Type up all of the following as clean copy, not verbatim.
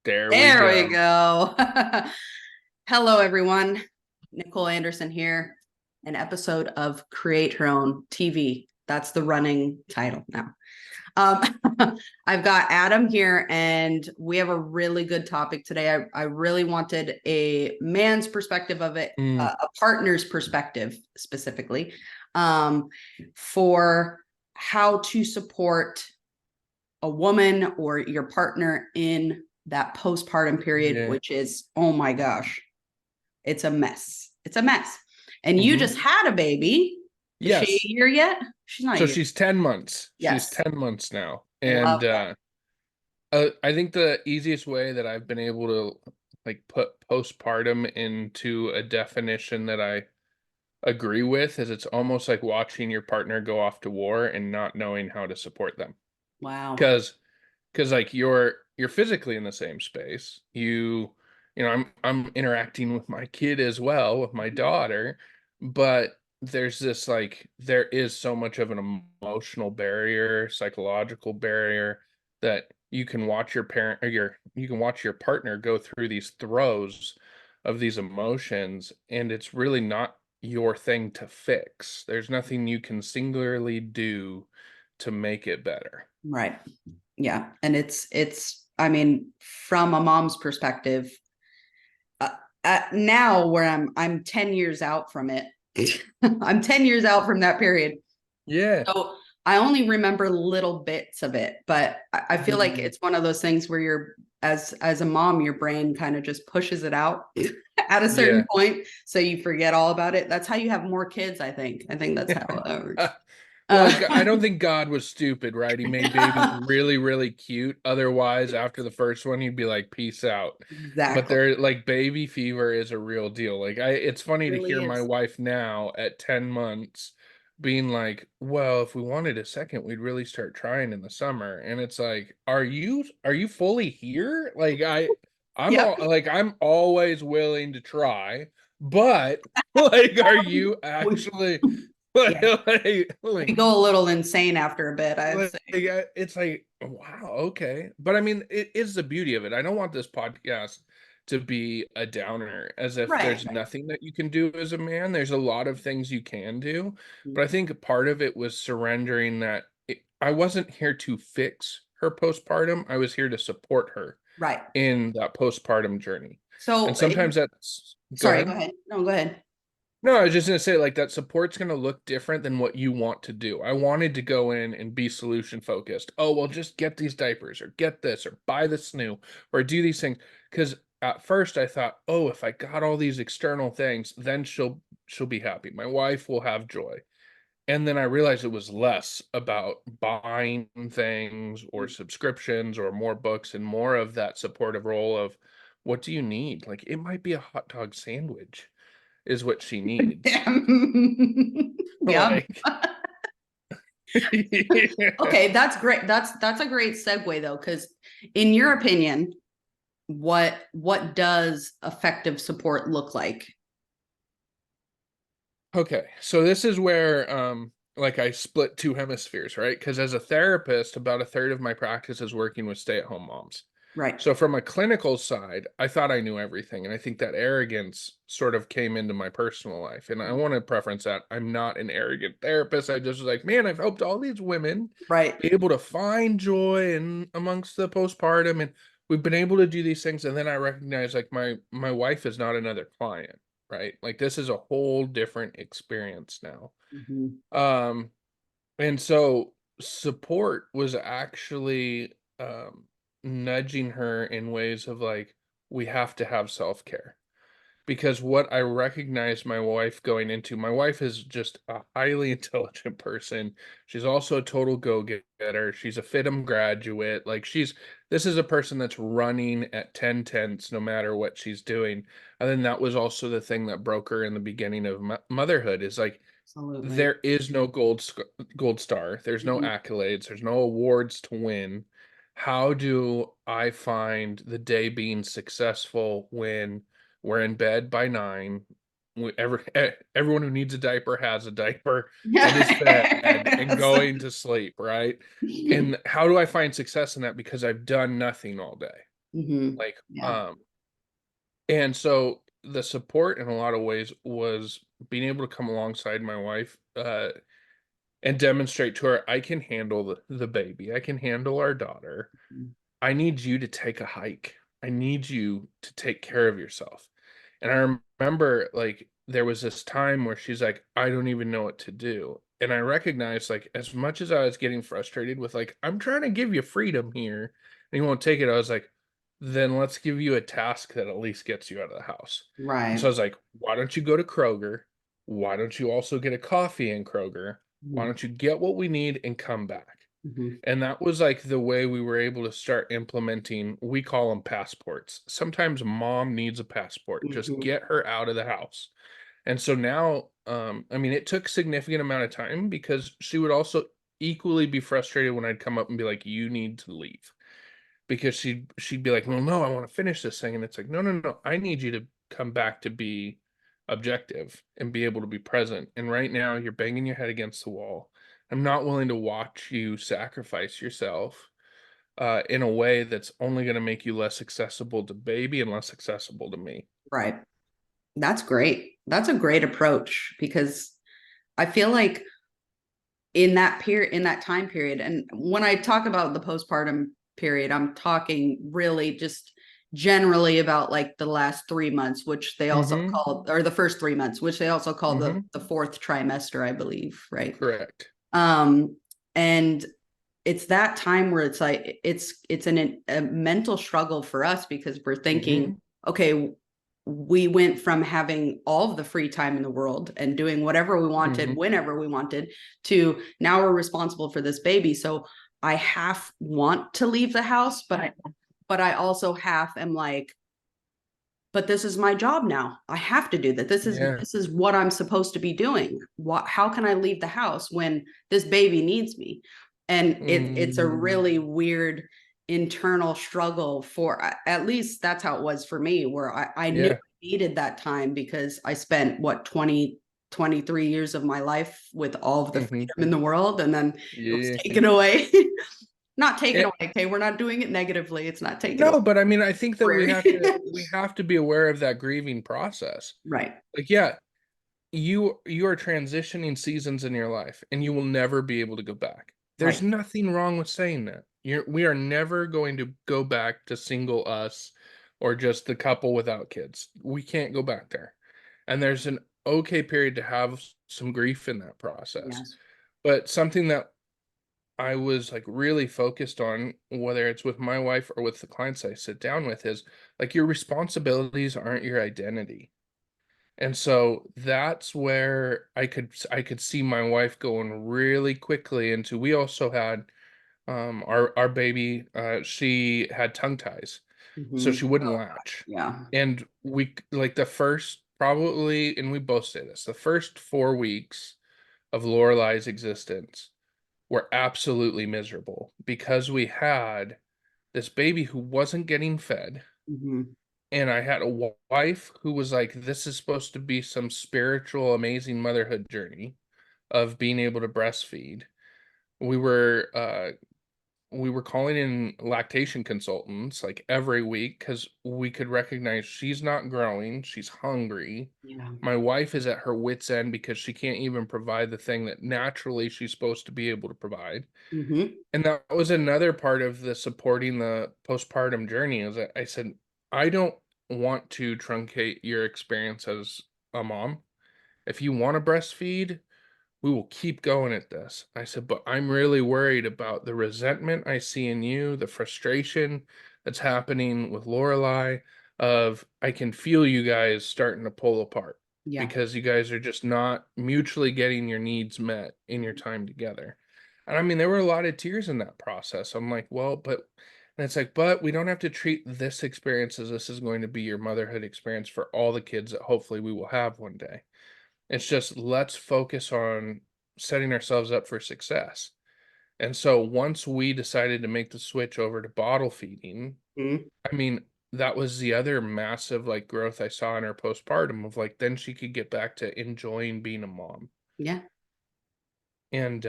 There we There we go. go. Hello, everyone. Nicole Anderson here. An episode of Create Her Own TV. That's the running title now. I've got Adam here, and we have a really good topic today. I really wanted a man's perspective of it, Mm, a partner's perspective specifically, for how to support a woman or your partner in that postpartum period, yeah. which is, oh my gosh, it's a mess. It's a mess. And you hmm just had a baby. Is she a Yes. year yet? She's not a So year. she's 10 months. She's Yes. 10 months now. Love And that. I think the easiest way that I've been able to like put postpartum into a definition that I agree with is it's almost like watching your partner go off to war and not knowing how to support them. Wow. Because like you're physically in the same space. I'm interacting with my kid as well, with my daughter, but there's this like there is so much of an emotional barrier, psychological barrier that you can watch your parent or you can watch your partner go through these throes of these emotions, and it's really not your thing to fix. There's nothing you can singularly do to make it better. Right. Yeah. And I mean, from a mom's perspective, uh, now where I'm 10 years out from it. I'm 10 years out from that period. Yeah. So I only remember little bits of it, but I feel like Mhm. it's one of those things where you're as a mom, your brain kind of just pushes it out at a certain Yeah. point, so you forget all about it. That's how you have more kids, I think. I think that's how it works. Well, Uh, I don't think God was stupid, right? He made babies really, really cute. Otherwise, after the first one, he'd be like, "Peace out." But exactly. they're like baby fever is a real deal. It's It funny to really hear my is. wife now at 10 months being like, "Well, if we wanted a second, we'd really start trying in the summer." And it's like, are you fully here? Yep. I'm always willing to try, but like, are you We, actually like, yeah, we like go a little insane after a bit, I'd say. it's like, wow, okay. But I mean, it is the beauty of it. I don't want this podcast to be a downer, as if Right. there's nothing that you can do as a man. There's a lot of things you can do, Right. but I think part of it was surrendering that I wasn't here to fix her postpartum. I was here to support her Right. in that postpartum journey. And So, sometimes that's, go sorry, go ahead. ahead. No, go ahead. No, I was just gonna say, like, that support's gonna look different than what you want to do. I wanted to go in and be solution focused. Oh, well, just get these diapers or get this or buy this new or do these things. Because at first I thought, oh, if I got all these external things, then she'll be happy. My wife will have joy. And then I realized it was less about buying things or subscriptions or more books and more of that supportive role of what do you need? Like, it might be a hot dog sandwich is what she needs. Yum. Like, yeah. Okay, that's great. That's a great segue though, because in your opinion, what does effective support look like? Okay, so this is where like I split two hemispheres, right? Because as a therapist, about a third of my practice is working with stay-at-home moms. Right. So from a clinical side, I thought I knew everything, and I think that arrogance sort of came into my personal life. And I want to preference that I'm not an arrogant therapist. I just was like, man, I've helped all these women Right. be able to find joy in amongst the postpartum, and we've been able to do these things. And then I recognize like my wife is not another client, right? Like this is a whole different experience now. Mhm. Um, and so support was actually nudging her in ways of like, we have to have self-care. Because what I recognized my wife going into, my wife is just a highly intelligent person. She's also a total go-getter. She's a FITM graduate. This is a person that's running at 10 tenths no matter what she's doing. And then that was also the thing that broke her in the beginning of motherhood is like, Absolutely. there is no gold star. There's no Mhm. accolades. There's no awards to win. How do I find the day being successful when we're in bed by 9? Everyone who needs a diaper has a diaper and is fed and So- going to sleep, right? And how do I find success in that? Because I've done nothing all day. Like, Yeah. and so the support in a lot of ways was being able to come alongside my wife, and demonstrate to her, I can handle the baby. I can handle our daughter. Mhm. I need you to take a hike. I need you to take care of yourself. And I remember like there was this time where she's like, I don't even know what to do. And I recognized like as much as I was getting frustrated with like, I'm trying to give you freedom here and you won't take it. I was like, then let's give you a task that at least gets you out of the house. And so I Right. was like, why don't you go to Kroger? Why don't you also get a coffee in Kroger? Why Mhm. don't you get what we need and come back? Mhm. And that was like the way we were able to start implementing, we call them passports. Sometimes mom needs a passport. Just Mhm. get her out of the house. And so now, I mean, it took significant amount of time because she would also equally be frustrated when I'd come up and be like, you need to leave. Because she'd be like, well, no, I want to finish this thing. And it's like, no, no, no, I need you to come back to be objective and be able to be present. And right now you're banging your head against the wall. I'm not willing to watch you sacrifice yourself in a way that's only going to make you less accessible to baby and less accessible to me. Right. That's great. That's a great approach because I feel like in that period, in that time period, and when I talk about the postpartum period, I'm talking really just generally about like the last 3 months, which they also Mm-hmm. call, or the first 3 months, which they also call Mm-hmm. the fourth trimester, I believe, right? Correct. Um, and it's that time where it's like it's a mental struggle for us because we're thinking, Mm-hmm. okay, we went from having all of the free time in the world and doing whatever we wanted Mm-hmm. whenever we wanted to now we're responsible for this baby. So I half want to leave the house, but I also half am like, but this is my job now. I have to do that. Yeah. This is what I'm supposed to be doing. How can I leave the house when this baby needs me? And it's a Mm. really weird internal struggle for, at least that's how it was for me, where I knew I Yeah. needed that time because I spent what 23 years of my life with all of the Mm-hmm. freedom in the world, and then it was Yeah. taken away. Not taken Eh, away. Okay, we're not doing it negatively. It's not taken away. no, but I mean, I think that Temporary. we have to be aware of that grieving process. Right. Like, yeah, you are transitioning seasons in your life and you will never be able to go back. There's Right. nothing wrong with saying that. We are never going to go back to single us or just the couple without kids. We can't go back there. And there's an okay period to have some grief in that process. Yes. But something that I was like really focused on, whether it's with my wife or with the clients I sit down with, is like your responsibilities aren't your identity. And so that's where I could see my wife going really quickly into, we also had our baby, she had tongue ties, so she Mhm. wouldn't latch. Yeah. And like the first probably, and we both say this, the first 4 weeks of Lorelai's existence were absolutely miserable because we had this baby who wasn't getting fed, Mhm. and I had a wife who was like, this is supposed to be some spiritual, amazing motherhood journey of being able to breastfeed. We were we were calling in lactation consultants like every week because we could recognize she's not growing, she's hungry. Yeah. My wife is at her wits' end because she can't even provide the thing that naturally she's supposed to be able to provide. Mhm. And that was another part of the supporting the postpartum journey is that I said, I don't want to truncate your experience as a mom. If you want to breastfeed, we will keep going at this. I said, but I'm really worried about the resentment I see in you, the frustration that's happening with Lorelai, of I can feel you guys starting to pull apart Yeah. because you guys are just not mutually getting your needs met in your time together. And I mean, there were a lot of tears in that process. I'm like, well, but and it's like, but we don't have to treat this experience as this is going to be your motherhood experience for all the kids that hopefully we will have one day. It's just let's focus on setting ourselves up for success. And so once we decided to make the switch over to bottle feeding, Mhm. I mean, that was the other massive like growth I saw in her postpartum of like then she could get back to enjoying being a mom. Yeah. And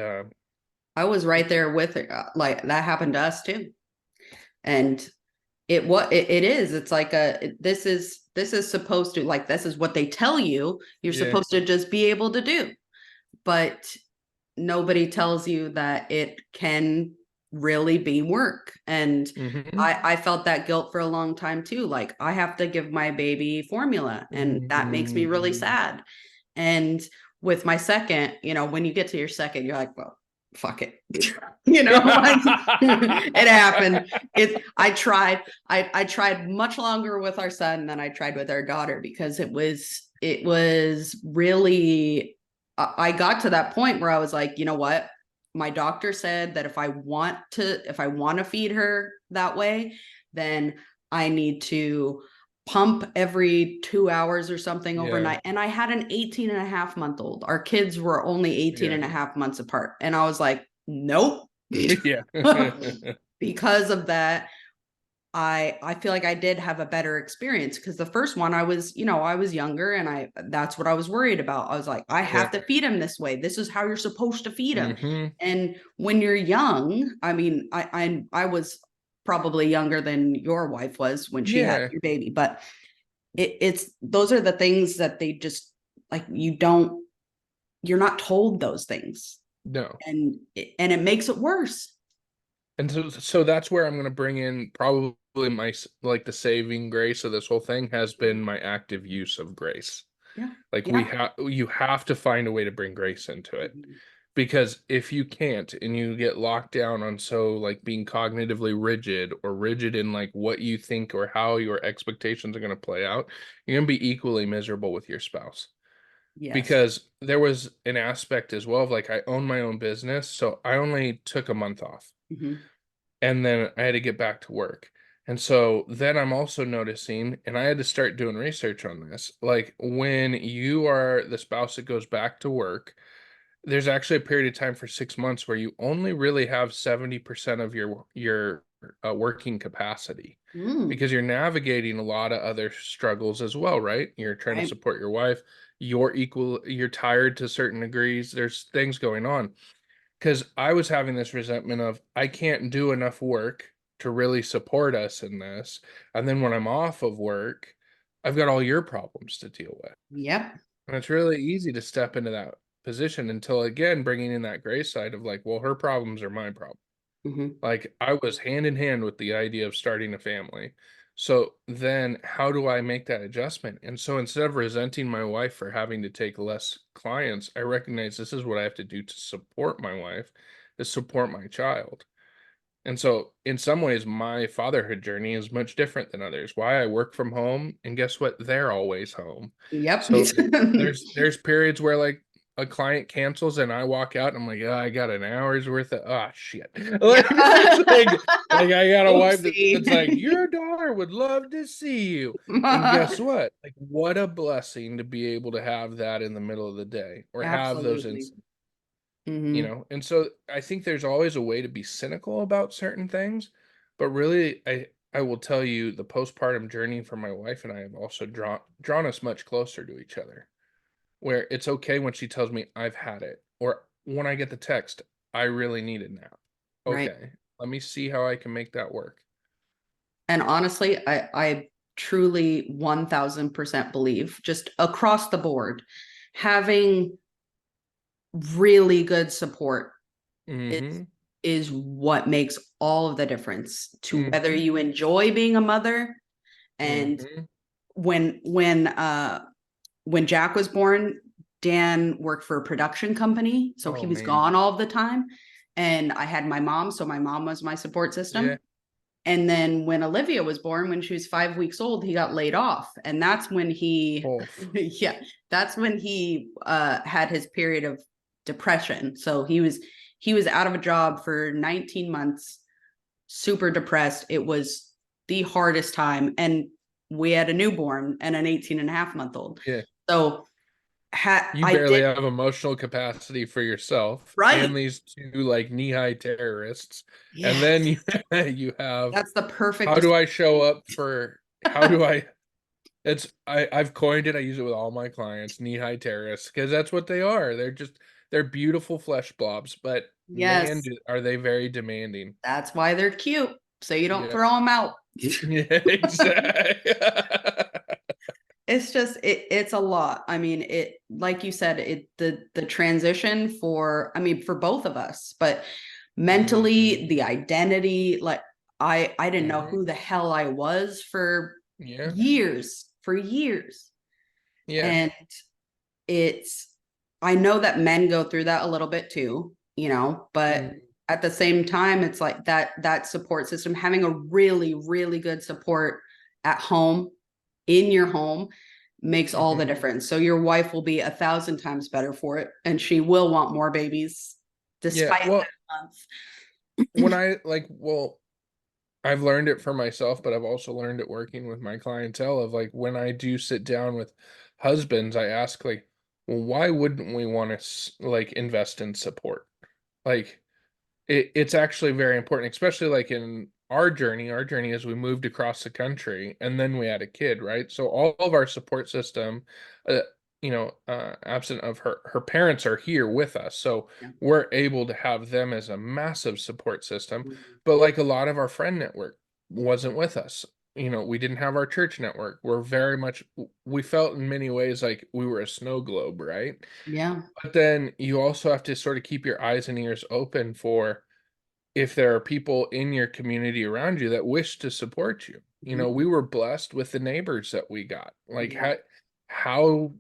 I was right there with her. Like that happened to us too. And it is. It's like this is supposed to, like, this is what they tell you you're Yeah. supposed to just be able to do. But nobody tells you that it can really be work. And Mm-hmm. I felt that guilt for a long time too. Like, I have to give my baby formula, and that makes me really Mm-hmm. sad. And with my second, when you get to your second, you're like, well, fuck it. Like, it happened. I tried much longer with our son than I tried with our daughter, because it was really, I got to that point where I was like, you know what? My doctor said that if I want to feed her that way, then I need to pump every 2 hours or something Yeah. overnight. And I had an 18 and a half month old. Our kids were only 18 Yeah. and a half months apart. And I was like, nope. Yeah. Because of that, I feel like I did have a better experience, because the first one, I was younger, and that's what I was worried about. I was like, I Yeah. have to feed him this way. This is how you're supposed to feed him. Mm-hmm. And when you're young, I mean, I was probably younger than your wife was when she had Yeah. your baby, but it's those are the things that they just, like, you're not told those things, No. and it makes it worse. And so that's where I'm going to bring in probably like the saving grace of this whole thing has been my active use of grace. Yeah. Like Yeah. you have to find a way to bring grace into it, because if you can't and you get locked down on like being cognitively rigid, or rigid in like what you think or how your expectations are going to play out, you're going to be equally miserable with your spouse. Yes. Because there was an aspect as well of like, I own my own business, so I only took a month off. Mhm. And then I had to get back to work. And so then I'm also noticing, and I had to start doing research on this, like when you are the spouse that goes back to work, there's actually a period of time for 6 months where you only really have 70% of your working capacity, Mm, because you're navigating a lot of other struggles as well, right? You're trying to right. support your wife, you're tired to certain degrees, there's things going on. Because I was having this resentment of, I can't do enough work to really support us in this. And then when I'm off of work, I've got all your problems to deal with. Yep. And it's really easy to step into that position until, again, bringing in that gray side of like, well, her problems are my problem. Mhm. Like, I was hand in hand with the idea of starting a family. So then how do I make that adjustment? And so instead of resenting my wife for having to take less clients, I recognize this is what I have to do to support my wife, to support my child. And so in some ways, my fatherhood journey is much different than others. Why? I work from home, and guess what? They're always home. Yep. So there's periods where like a client cancels and I walk out and I'm like, oh, I got an hour's worth of shit. Yeah. Like it's like I got a wife Oopsie. that's like, your daughter would love to see you. And guess what? Like, what a blessing to be able to have that in the middle of the day, or have those Absolutely. instances, Hmm. and so I think there's always a way to be cynical about certain things, but really I will tell you, the postpartum journey for my wife and I have also drawn us much closer to each other, where it's okay when she tells me I've had it, or when I get the text, I really need it now. Right. Okay, let me see how I can make that work. And honestly, I truly 1000% believe, just across the board, having really good support is Mm-hmm. is what makes all of the difference to whether Mm-hmm. you enjoy being a mother. And Mm-hmm. when when uh when Jack was born, Dan worked for a production company, so he Oh was man. gone all of the time. And I had my mom, so my mom was my support Yeah. system. And then when Olivia was born, when she was 5 weeks old, he got laid off. And that's when Wolf. yeah, that's when he had his period of depression. So he was out of a job for 19 months, super depressed. It was the hardest time. And we had a newborn and an 18 and a half month old. Yeah. So You I barely did, have emotional capacity for yourself right. and these two like knee-high terrorists. And then Yes. you have, That's the perfect how do I show up for, how do I I've coined it, I use it with all my clients, knee-high terrorists, because that's what they are. They're beautiful flesh blobs, but man, Yes. are they very demanding. That's why they're cute. So you don't Yeah. throw them out. Yeah, exactly. It's just it's a lot. I mean, it, like you said, it, the transition for, I mean, for both of us, but mentally, the identity, like I didn't know Mhm. who the hell I was for Yeah, years, for years. yeah. And it's, I know that men go through that a little bit too, you know, but Mm. at the same time, it's like that support system, having a really, really good support at home, in your home, makes all the Mhm. difference. So your wife will be 1,000 times better for it, and she will want more babies Yeah, despite well, that when month. I like, well, I've learned it for myself, but I've also learned it working with my clientele of like when I do sit down with husbands, I ask like, well, why wouldn't we want to like invest in support? Like it's actually very important, especially like in our journey is we moved across the country and then we had a kid, right? So all of our support system, uh, absent of her parents are here with us. So Yeah. we're able to have them as a massive support system. Mhm. But like a lot of our friend network wasn't with us. We didn't have our church network. We're very much, we felt in many ways like we were a snow globe, right? Yeah. But then you also have to sort of keep your eyes and ears open for if there are people in your community around you that wish to support you. We Mhm. were blessed with the neighbors that we got. Like Yeah. how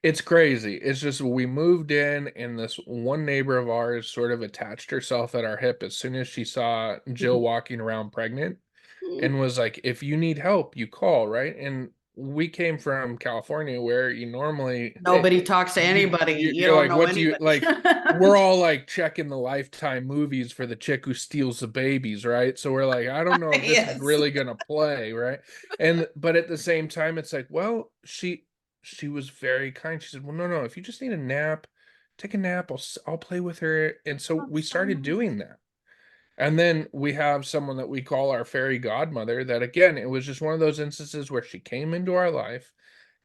it's crazy. It's just we moved in and this one neighbor of ours sort of attached herself at our hip as soon as she saw Jill walking around pregnant and was like, if you need help, you call, right? And we came from California where you normally Nobody talks to anybody. You you're don't like, know what do you anybody. like? We're all like checking the Lifetime movies for the chick who steals the babies, right? So we're like, I don't know if this is Yes. really gonna play, right? And but at the same time, it's like, well, she was very kind. She said, well, no, no, if you just need a nap, take a nap. I'll play with her. And so we That's so started nice. doing that. And then we have someone that we call our fairy godmother that again, it was just one of those instances where she came into our life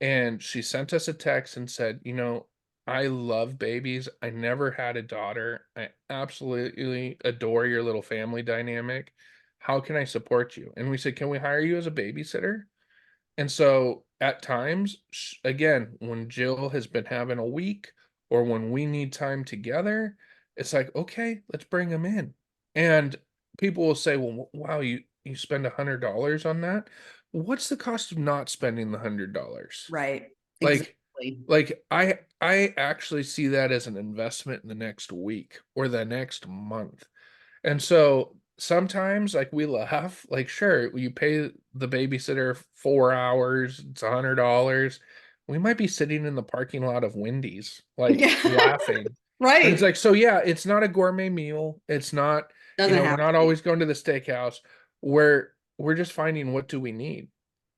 and she sent us a text and said, I love babies. I never had a daughter. I absolutely adore your little family dynamic. How can I support you? And we said, can we hire you as a babysitter? And so at times, again, when Jill has been having a week or when we need time together, it's like, okay, let's bring them in. And people will say, well, wow, you spend $100 on that. What's the cost of not spending the $100? Right. Like, Exactly. I actually see that as an investment in the next week or the next month. And so sometimes like we laugh, like sure, you pay the babysitter 4 hours, it's $100. We might be sitting in the parking lot of Wendy's, like Yeah. laughing. And it's Right. like, so yeah, it's not a gourmet meal. It's not, Doesn't we're have to not be. always going to the steakhouse. We're just finding what do we need.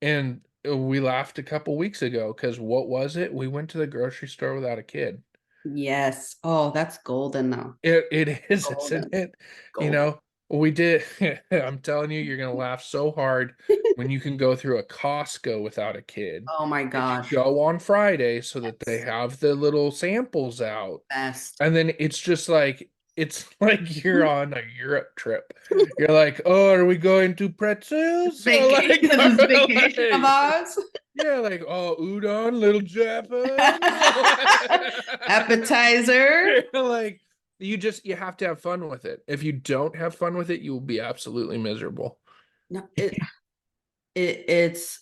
And we laughed a couple weeks ago because what was it? We went to the grocery store without a kid. Yes. Oh, that's golden though. It is, isn't Golden. it? You Golden. know, we did. I'm telling you, you're gonna laugh so hard when you can go through a Costco without a kid, Oh my and you gosh. go on Friday so that they Yes. have the little samples out, Best. and then it's just like it's like you're on a Europe trip. You're like, oh, are we going to pretzels? Or Vacation. like, This is vacation of ours. yeah, like oh, udon, little Japan. Appetizer. Like you have to have fun with it. If you don't have fun with it, you will be absolutely miserable. No, it's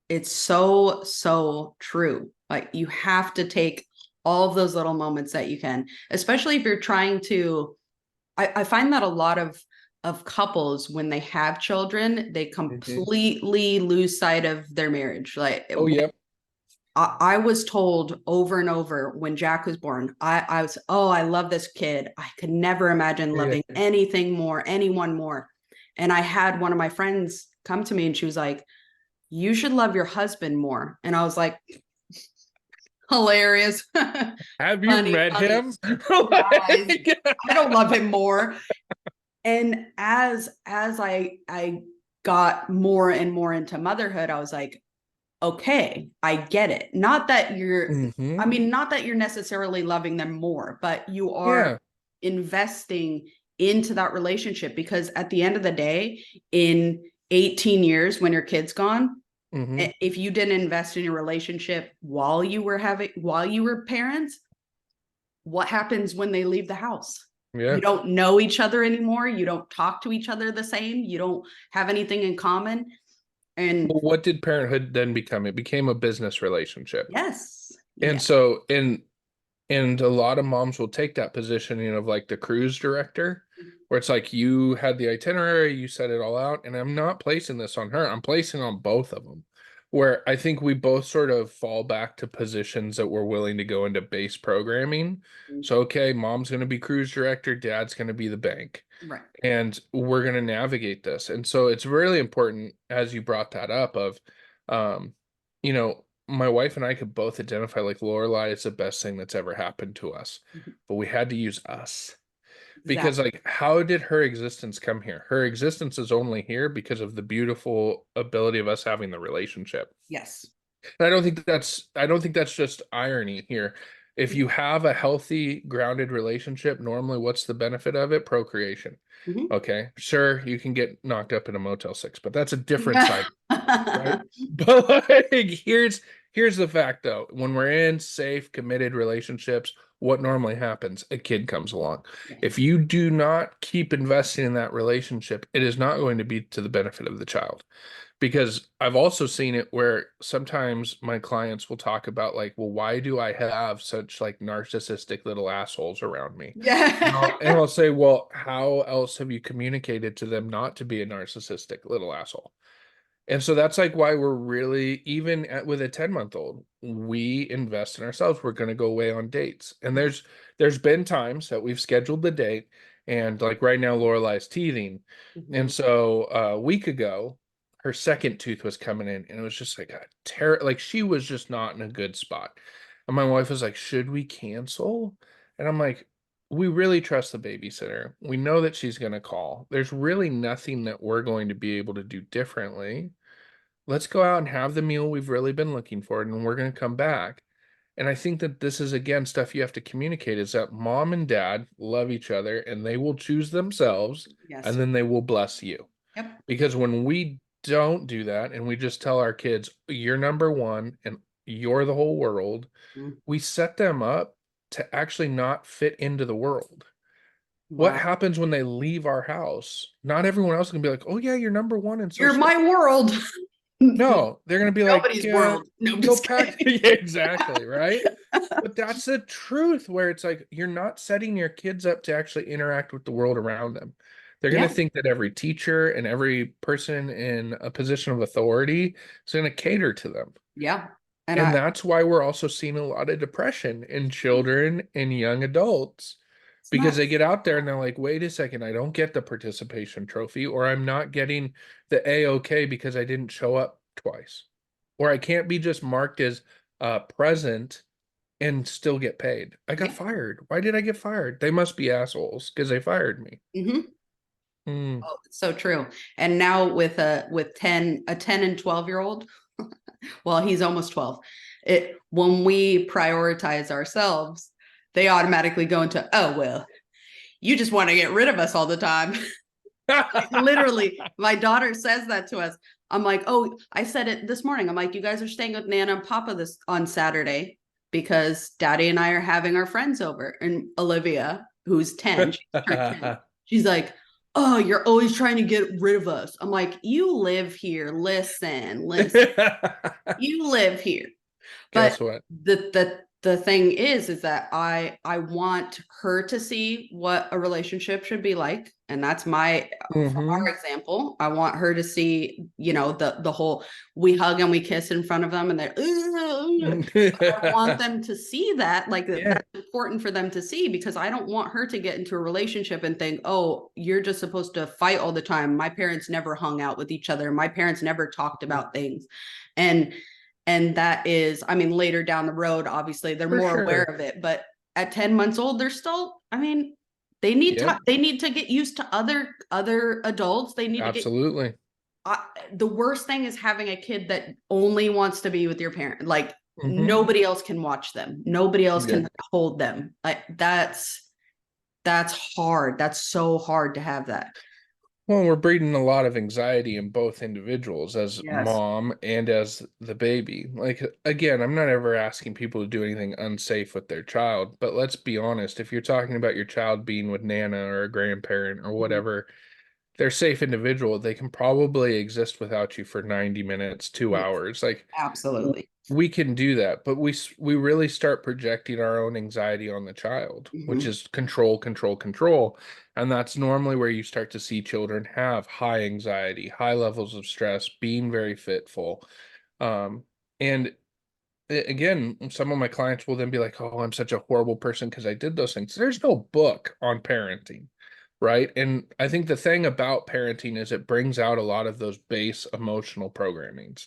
it's so so true. Like you have to take all of those little moments that you can, especially if you're trying to. I find that a lot of couples when they have children, they Mhm. completely lose sight of their marriage. Like Oh, yep. I was told over and over when Jack was born, I was, oh, I love this kid. I could never imagine Yeah. loving anything more, anyone more. And I had one of my friends come to me and she was like, you should love your husband more. And I was like, hilarious. Have you Funny, met funny. him? Guys, Like, I don't love him more. And as I got more and more into motherhood, I was like, okay, I get it. Not that you're, I mhm. mean, not that you're necessarily loving them more, but you are Yeah. investing into that relationship because at the end of the day, in 18 years when your kid's gone, Mm-hmm. if you didn't invest in your relationship while you were parents, what happens when they leave the house? Yeah. You don't know each other anymore. You don't talk to each other the same. You don't have anything in common. And Well, what did parenthood then become? It became a business relationship. yes, And yeah. so, and a lot of moms will take that positioning of like the cruise director, where it's like you had the itinerary, you set it all out, and I'm not placing this on her. I'm placing on both of them. Where I think we both sort of fall back to positions that we're willing to go into base programming. So, okay, mom's going to be cruise director, dad's going to be the bank, Right. and we're going to navigate this. And so it's really important, as you brought that up, of, um, you know, my wife and I could both identify like Lorelai is the best thing that's ever happened to us, but we had to use us because Exactly. like how did her existence come here? Her existence is only here because of the beautiful ability of us having the relationship. Yes. And I don't think that's just irony here. If you have a healthy, grounded relationship, normally what's the benefit of it? Procreation. Mhm. Okay, sure, you can get knocked up in a Motel 6, but that's a different side, right? Yeah. But like here's the fact though. When we're in safe, committed relationships, what normally happens? A kid comes along. If you do not keep investing in that relationship, it is not going to be to the benefit of the child. Because I've also seen it where sometimes my clients will talk about like, well, why do I have such like narcissistic little assholes around me? And Yeah. I'll say, well, how else have you communicated to them not to be a narcissistic little asshole? And so that's like why we're really, even with a 10-month-old, we invest in ourselves. We're going to go away on dates. And there's been times that we've scheduled the date, and like right now Lorelai's teething. And Mhm. so a week ago, her second tooth was coming in, and it was just like a terror, like she was just not in a good spot. And my wife was like, should we cancel? And I'm like, we really trust the babysitter. We know that she's going to call. There's really nothing that we're going to be able to do differently. Let's go out and have the meal we've really been looking for, and we're going to come back. And I think that this is again stuff you have to communicate is that mom and dad love each other and they will choose themselves and Yes. then they will bless you. Yep. Because when we don't do that and we just tell our kids, you're number one and you're the whole world, Mm. we set them up to actually not fit into the world. What Wow. happens when they leave our house? Not everyone else can be like, oh, yeah, you're number one and so You're my special. world. No, they're gonna be like, Nobody's yeah, world. No, I'm go just pack. kidding. Yeah, exactly, right? But that's the truth where it's like you're not setting your kids up to actually interact with the world around them. They're gonna Yeah. think that every teacher and every person in a position of authority is gonna cater to them. Yeah. And And that's why we're also seeing a lot of depression in children and young adults it's because they nuts. get out there and they're like, wait a second, I don't get the participation trophy, or I'm not getting the A-OK because I didn't show up twice, or I can't be just marked as present and still get paid. I got Yeah. fired. Why did I get fired? They must be assholes because they fired me. Hmm. Mm. Oh, it's so true. And now with 10 and 12-year-old, well, he's almost 12. When we prioritize ourselves, they automatically go into, oh, well, you just want to get rid of us all the time. Literally, my daughter says that to us. I'm like, oh, I said it this morning. I'm like, you guys are staying with Nana and Papa this on Saturday because Daddy and I are having our friends over. And Olivia, who's 10, she's like, oh, you're always trying to get rid of us. I'm like, you live here. Listen. You live here. But Guess what? the thing is that I want her to see what a relationship should be like, and that's my for Hmm. our example. I want her to see, the whole we hug and we kiss in front of them, and they're. I want them to see that, like Yeah. that's important for them to see because I don't want her to get into a relationship and think, oh, you're just supposed to fight all the time. My parents never hung out with each other. My parents never talked about things, and that is, I mean, later down the road, obviously they're For more aware sure. of it, but at 10 months old, they're still, I mean, they need to get used to other adults. They need to get Absolutely. the worst thing is having a kid that only wants to be with your parent. Like Hmm. nobody else can watch them. Nobody else Yeah. can hold them. Like that's hard. That's so hard to have that. Well, we're breeding a lot of anxiety in both individuals, as Yes. mom and as the baby. Like, again, I'm not ever asking people to do anything unsafe with their child, but let's be honest, if you're talking about your child being with Nana or a grandparent or Mhm. whatever, they're safe individual. They can probably exist without you for 90 minutes, two Yes, hours. Like, absolutely. we can do that, but we really start projecting our own anxiety on the child, which Mhm. is control, control, control. And that's normally where you start to see children have high anxiety, high levels of stress, being very fitful. And again, some of my clients will then be like, "Oh, I'm such a horrible person because I did those things." There's no book on parenting, right? And I think the thing about parenting is it brings out a lot of those base emotional programmings.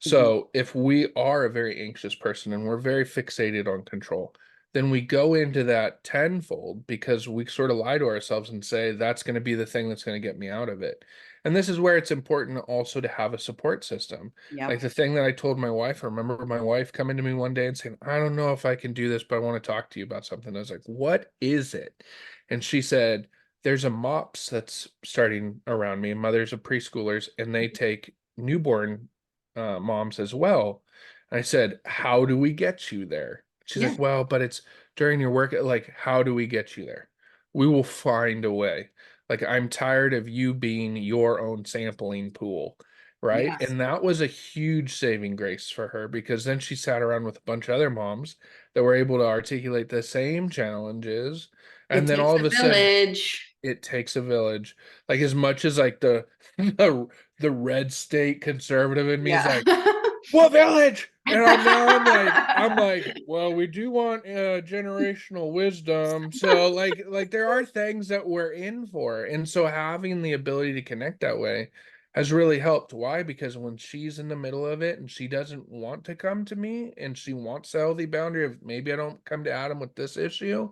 Mhm. So if we are a very anxious person and we're very fixated on control, then we go into that tenfold because we sort of lie to ourselves and say that's going to be the thing that's going to get me out of it. And this is where it's important also to have a support system. Like Yep. the thing that I told my wife, I remember my wife coming to me one day and saying, "I don't know if I can do this, but I want to talk to you about something." I was like, "What is it?" And she said, "There's a MOPS that's starting around me, and mothers of preschoolers, and they take newborn moms as well." And I said, "How do we get you there?" She's Yeah. like, "Well, but it's during your work." Like, how do we get you there? We will find a way. Like, I'm tired of you being your own sampling pool, right? Yes. And that was a huge saving grace for her because then she sat around with a bunch of other moms that were able to articulate the same challenges. It And then takes all of a a sudden, village. it takes a village. Like, as much as like the the red state conservative in me is Yeah. like, what village? And I'm like, well, we do want generational wisdom. So like there are things that we're in for. And so having the ability to connect that way has really helped. Why? Because when she's in the middle of it and she doesn't want to come to me and she wants a healthy boundary of maybe I don't come to Adam with this issue,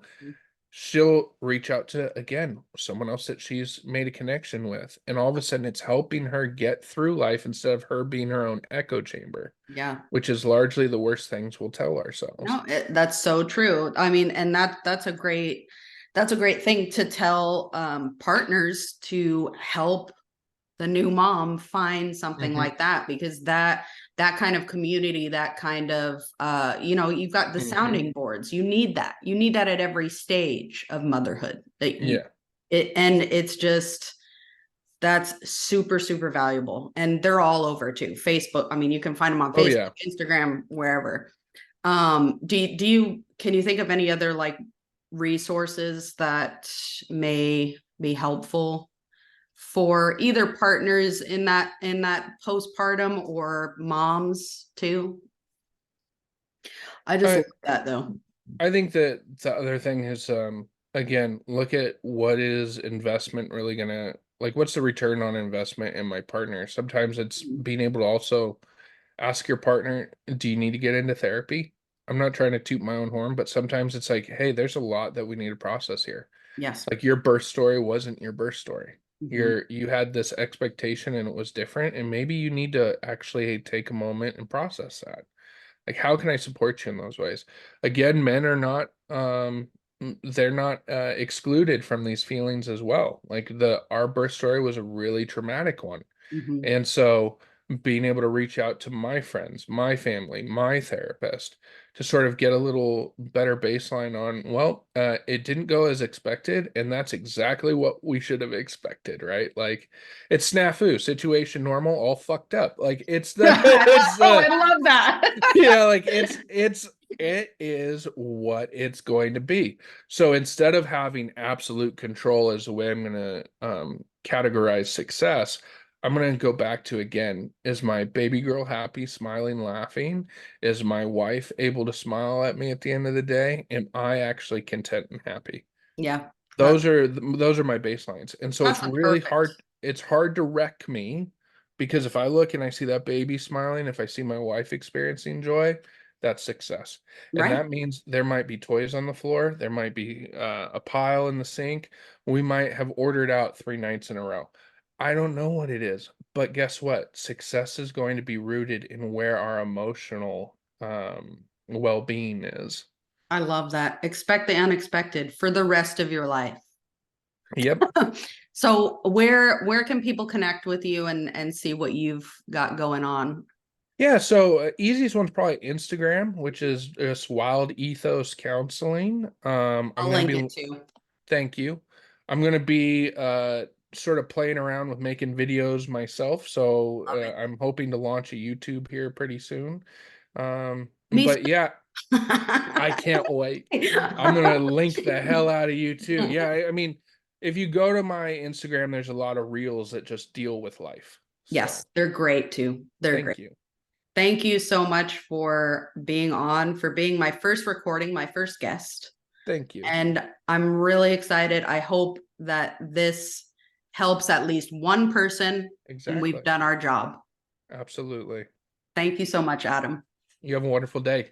she'll reach out to again someone else that she's made a connection with. And all of a sudden it's helping her get through life instead of her being her own echo chamber, Yeah. which is largely the worst things we'll tell ourselves. No, that's so true. I mean, and that's a great thing to tell partners to help the new mom find something Hmm. like that, because that kind of community, that kind of you've got the Hmm. sounding boards. You need that at every stage of motherhood, that you Yeah. it and it's just that's super super valuable, and they're all over too. Facebook, I mean, you can find them on Oh Facebook, yeah. Instagram, wherever. Can you think of any other like resources that may be helpful for either partners in that postpartum, or moms too? I just I love that though. I think that the other thing is again, look at what is investment really gonna like what's the return on investment in my partner. Sometimes it's being able to also ask your partner, do you need to get into therapy? I'm not trying to toot my own horn, but sometimes it's like, hey, there's a lot that we need to process here. Yes. Like your birth story wasn't your birth story. Mhm. You had this expectation and it was different, and maybe you need to actually take a moment and process that. Like, how can I support you in those ways? Again, men are not they're not excluded from these feelings as well. Like the our birth story was a really traumatic one. Mhm. And so being able to reach out to my friends, my family, my therapist to sort of get a little better baseline on, well, it didn't go as expected, and that's exactly what we should have expected, right? Like it's snafu, situation normal, all fucked up. Like it's the it's I love that. like it is what it's going to be. So instead of having absolute control as the way I'm going to categorize success, I'm going to go back to again, is my baby girl happy, smiling, laughing? Is my wife able to smile at me at the end of the day? Am I actually content and happy? Yeah, Those are my baselines. And so that's it's a really perfect. hard. It's hard to wreck me because if I look and I see that baby smiling, if I see my wife experiencing joy, that's success. And Right. that means there might be toys on the floor, there might be a pile in the sink. We might have ordered out 3 nights in a row. I don't know what it is, but guess what? Success is going to be rooted in where our emotional well-being is. I love that. Expect the unexpected for the rest of your life. Yep. So where can people connect with you and see what you've got going on? Yeah, so easiest one's probably Instagram, which is just Wild Ethos Counseling. I'm I'll gonna link be it too. Thank you. I'm gonna be sort of playing around with making videos myself, so Love it. I'm hoping to launch a YouTube here pretty soon. Me. But yeah, I can't wait. I'm gonna link the hell out of you too. Yeah, I mean, if you go to my Instagram, there's a lot of reels that just deal with life. Yes, So they're great too. They're great. thank you. Thank you so much for being on, for being my first recording, my first guest. Thank you. And I'm really excited. I hope that this helps at least one person and we've Exactly. done our job. Absolutely. Thank you so much, Adam. You have a wonderful day.